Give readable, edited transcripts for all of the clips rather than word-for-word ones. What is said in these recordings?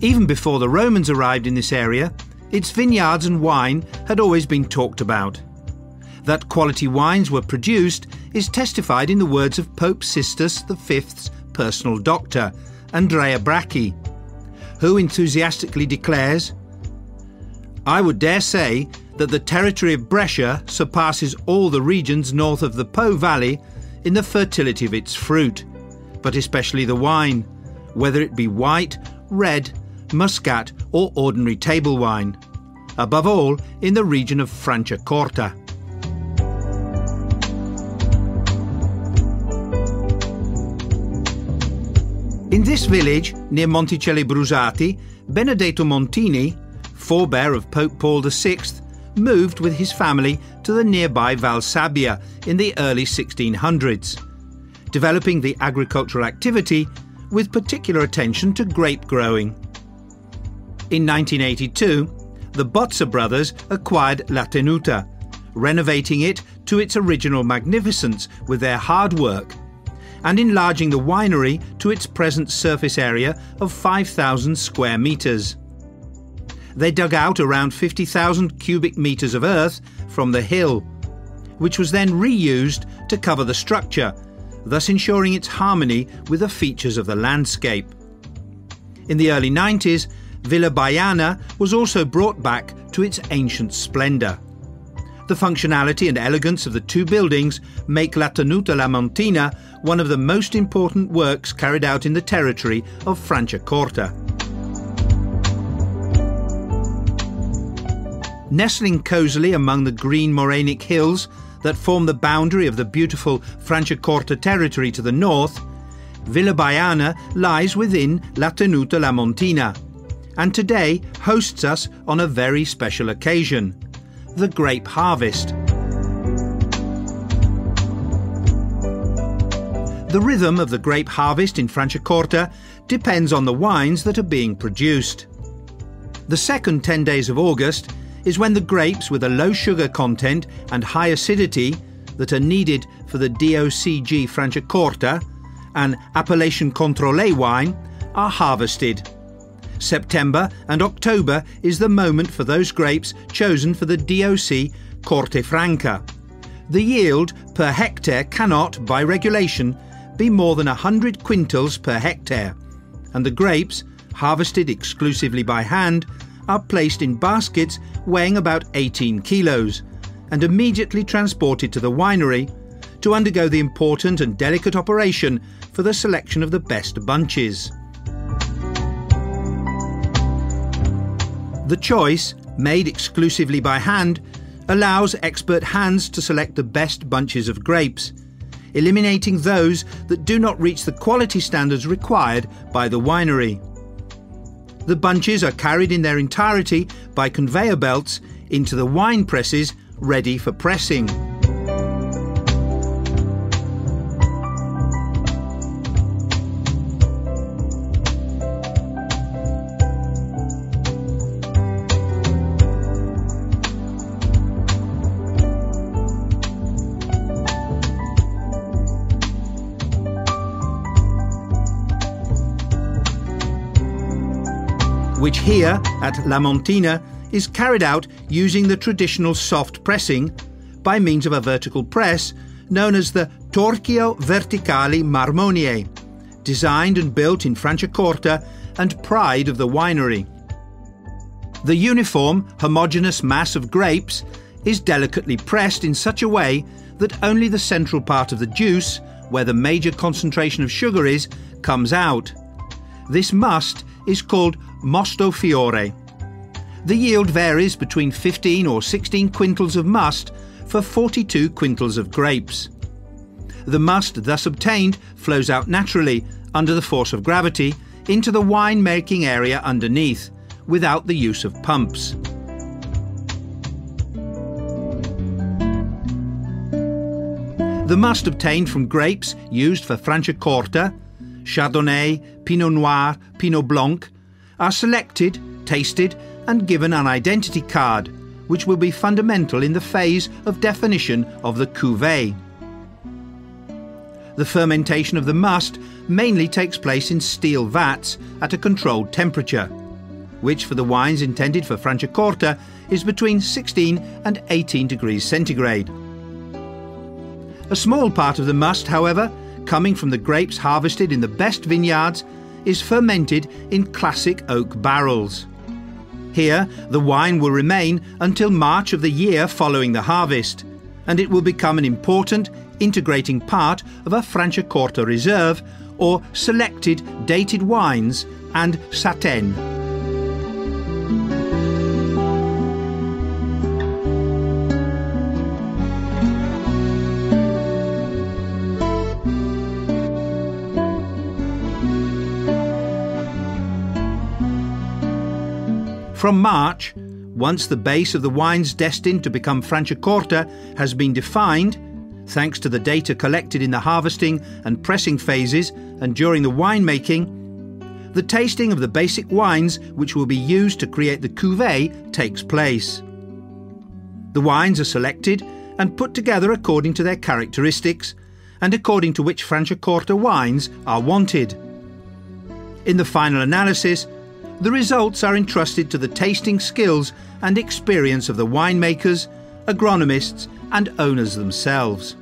Even before the Romans arrived in this area, its vineyards and wine had always been talked about. That quality wines were produced is testified in the words of Pope Sixtus V's personal doctor, Andrea Bracchi, who enthusiastically declares, "I would dare say that the territory of Brescia surpasses all the regions north of the Po Valley in the fertility of its fruit, but especially the wine, whether it be white, red, muscat or ordinary table wine, above all in the region of Franciacorta." In this village, near Monticelli Brusati, Benedetto Montini, forebear of Pope Paul VI, moved with his family to the nearby Val Sabbia in the early 1600s, developing the agricultural activity with particular attention to grape growing. In 1982, the Bozza brothers acquired La Tenuta, renovating it to its original magnificence with their hard work, and enlarging the winery to its present surface area of 5,000 square metres. They dug out around 50,000 cubic metres of earth from the hill, which was then reused to cover the structure, thus ensuring its harmony with the features of the landscape. In the early 90s, Villa Baiana was also brought back to its ancient splendour. The functionality and elegance of the two buildings make La Tenute La Montina one of the most important works carried out in the territory of Franciacorta. Nestling cosily among the green morainic hills that form the boundary of the beautiful Franciacorta territory to the north, Villa Baiana lies within La Tenute La Montina, and today hosts us on a very special occasion, the grape harvest. The rhythm of the grape harvest in Franciacorta depends on the wines that are being produced. The second 10 days of August is when the grapes with a low sugar content and high acidity that are needed for the DOCG Franciacorta and Appellation Contrôlée wine are harvested. September and October is the moment for those grapes chosen for the DOC Corte Franca. The yield per hectare cannot, by regulation, be more than 100 quintals per hectare, and the grapes, harvested exclusively by hand, are placed in baskets weighing about 18 kilos and immediately transported to the winery to undergo the important and delicate operation for the selection of the best bunches. The choice, made exclusively by hand, allows expert hands to select the best bunches of grapes, eliminating those that do not reach the quality standards required by the winery. The bunches are carried in their entirety by conveyor belts into the wine presses ready for pressing. Which here, at La Montina, is carried out using the traditional soft pressing by means of a vertical press known as the Torchio Verticali Marmonier, designed and built in Franciacorta and pride of the winery. The uniform, homogeneous mass of grapes is delicately pressed in such a way that only the central part of the juice, where the major concentration of sugar is, comes out. This must is called mosto fiore. The yield varies between 15 or 16 quintals of must for 42 quintals of grapes. The must thus obtained flows out naturally under the force of gravity into the wine-making area underneath, without the use of pumps. The must obtained from grapes used for Franciacorta, Chardonnay, Pinot Noir, Pinot Blanc, are selected, tasted and given an identity card, which will be fundamental in the phase of definition of the cuvée. The fermentation of the must mainly takes place in steel vats at a controlled temperature, which for the wines intended for Franciacorta is between 16 and 18 degrees centigrade. A small part of the must, however, coming from the grapes harvested in the best vineyards, is fermented in classic oak barrels. Here, the wine will remain until March of the year following the harvest, and it will become an important integrating part of a Franciacorta reserve or selected dated wines and Satèn. From March, once the base of the wines destined to become Franciacorta has been defined, thanks to the data collected in the harvesting and pressing phases and during the winemaking, the tasting of the basic wines which will be used to create the cuvée takes place. The wines are selected and put together according to their characteristics and according to which Franciacorta wines are wanted. In the final analysis, the results are entrusted to the tasting skills and experience of the winemakers, agronomists and owners themselves.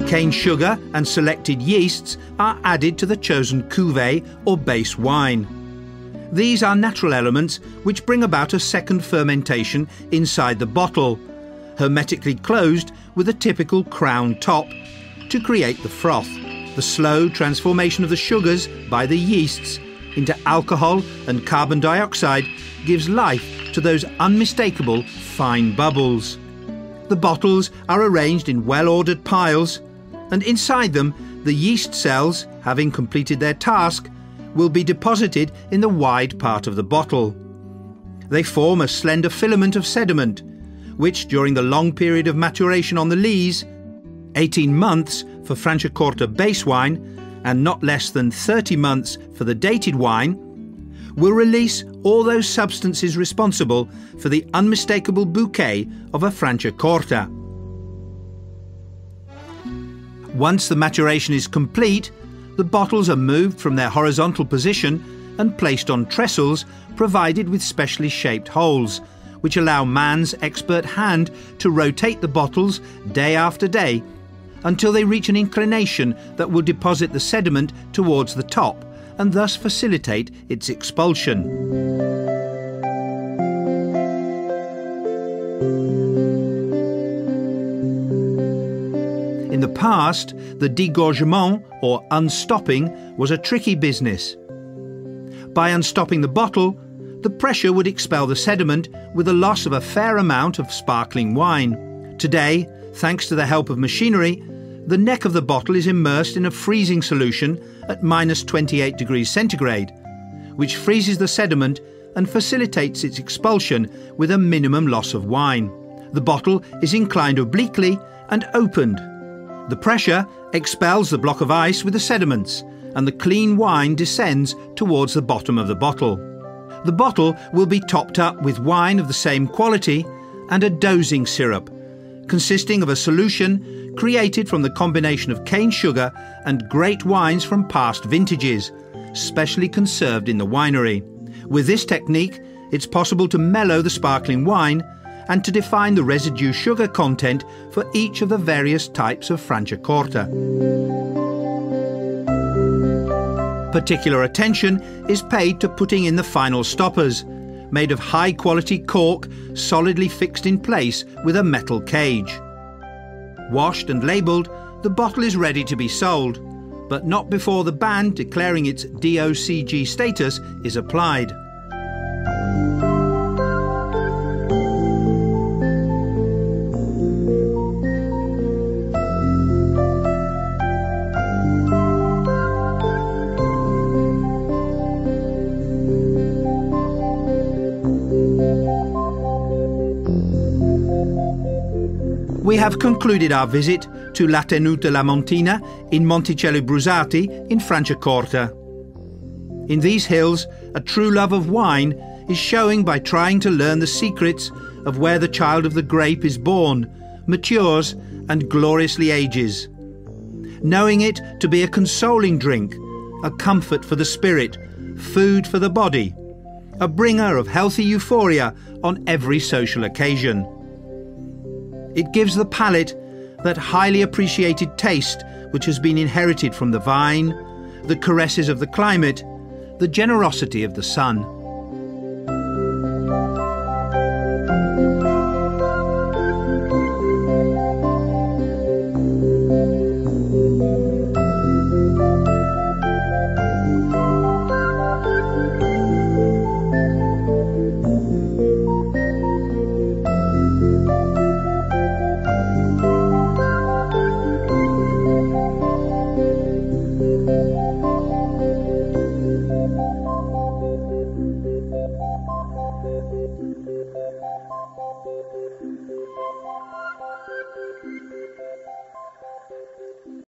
Cane sugar and selected yeasts are added to the chosen cuvée or base wine. These are natural elements which bring about a second fermentation inside the bottle, hermetically closed with a typical crown top, to create the froth. The slow transformation of the sugars by the yeasts into alcohol and carbon dioxide gives life to those unmistakable fine bubbles. The bottles are arranged in well-ordered piles, and inside them the yeast cells, having completed their task, will be deposited in the wide part of the bottle. They form a slender filament of sediment, which during the long period of maturation on the lees, 18 months for Franciacorta base wine and not less than 30 months for the dated wine, will release all those substances responsible for the unmistakable bouquet of a Franciacorta. Once the maturation is complete, the bottles are moved from their horizontal position and placed on trestles provided with specially shaped holes, which allow man's expert hand to rotate the bottles day after day until they reach an inclination that will deposit the sediment towards the top and thus facilitate its expulsion. In the past, the dégorgement, or unstopping, was a tricky business. By unstopping the bottle, the pressure would expel the sediment with the loss of a fair amount of sparkling wine. Today, thanks to the help of machinery, the neck of the bottle is immersed in a freezing solution at -28 degrees centigrade, which freezes the sediment and facilitates its expulsion with a minimum loss of wine. The bottle is inclined obliquely and opened. The pressure expels the block of ice with the sediments, and the clean wine descends towards the bottom of the bottle. The bottle will be topped up with wine of the same quality and a dosing syrup, consisting of a solution created from the combination of cane sugar and great wines from past vintages, specially conserved in the winery. With this technique, it's possible to mellow the sparkling wine and to define the residue sugar content for each of the various types of Franciacorta. Particular attention is paid to putting in the final stoppers, made of high-quality cork solidly fixed in place with a metal cage. Washed and labelled, the bottle is ready to be sold, but not before the band declaring its DOCG status is applied. We have concluded our visit to La Tenute La Montina in Monticello Brusati in Franciacorta. In these hills, a true love of wine is showing by trying to learn the secrets of where the child of the grape is born, matures, and gloriously ages. Knowing it to be a consoling drink, a comfort for the spirit, food for the body, a bringer of healthy euphoria on every social occasion. It gives the palate that highly appreciated taste which has been inherited from the vine, the caresses of the climate, the generosity of the sun.